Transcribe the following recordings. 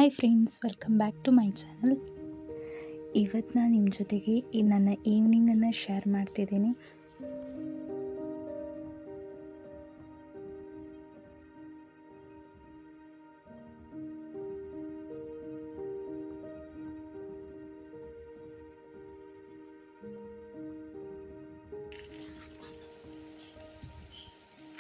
Hi friends, welcome back to my channel. ಇವತ್ತು ನಾನು ನಿಮ್ಮ ಜೊತೆಗೆ ನನ್ನ ಈವ್ನಿಂಗನ್ನು ಶೇರ್ ಮಾಡ್ತಿದ್ದೀನಿ.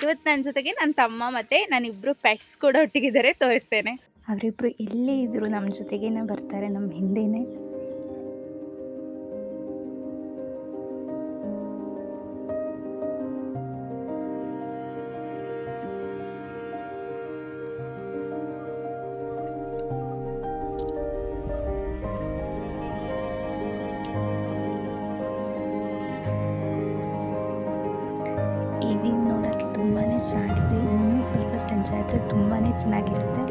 ಇವತ್ತು ನನ್ನ ಜೊತೆಗೆ ನನ್ನ ತಮ್ಮ ಮತ್ತು ನಾನಿಬ್ಬರು ಪೆಟ್ಸ್ ಕೂಡ ಒಟ್ಟಿಗಿದ್ದಾರೆ, ತೋರಿಸ್ತೇನೆ. ಅವರಿಬ್ಬರು ಎಲ್ಲೇ ಇದ್ದರೂ ನಮ್ಮ ಜೊತೆಗೇ ಬರ್ತಾರೆ, ನಮ್ಮ ಹಿಂದೆಯೇ. ಈವ್ನಿಂಗ್ ನೋಡೋಕ್ಕೆ ತುಂಬಾ ಚೆನ್ನಾಗಿದೆ. ಇನ್ನೂ ಸ್ವಲ್ಪ ಸಂಜೆ ಆದರೆ ತುಂಬಾ ಚೆನ್ನಾಗಿರುತ್ತೆ.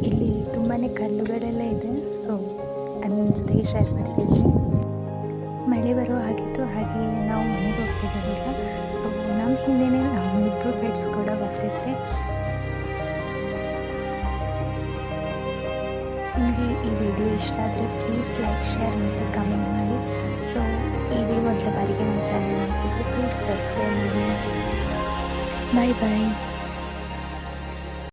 ಇಲ್ಲಿ ತುಂಬಾ ಕಲ್ಲುಗಳೆಲ್ಲ ಇದೆ, ಸೊ ಅದನ್ನ ಜೊತೆಗೆ ಶೇರ್ ಮಾಡ್ತಿದ್ದೀನಿ. ಮಳೆ ಬರೋ ಆಗಿತ್ತು, ಹಾಗೆ ನಾವು ಮನೆಗೆ ಹೋಗ್ತಿದ್ದೀವಿ ಈಗ. ಸೊ ನಮ್ಮ ಹಿಂದೆಯೇ ನಮ್ಮಿಬ್ಬರು ಪೆಟ್ಸ್ ಕೂಡ ಬರ್ತಿದ್ದೆ. ನಿಮಗೆ ಈ ವಿಡಿಯೋ ಇಷ್ಟ ಆದರೆ ಪ್ಲೀಸ್ ಲೈಕ್, ಶೇರ್ ಮತ್ತು ಕಮೆಂಟ್ ಮಾಡಿ. ಸೊ ಇದೇ ಮೊದಲ ಬಾರಿಗೆ ನನ್ನ ಚಾನಲ್ ನೋಡ್ತಿದ್ದೆ, ಪ್ಲೀಸ್ ಸಬ್ಸ್ಕ್ರೈಬ್ ಮಾಡಿ. ಬಾಯ್ ಬಾಯ್.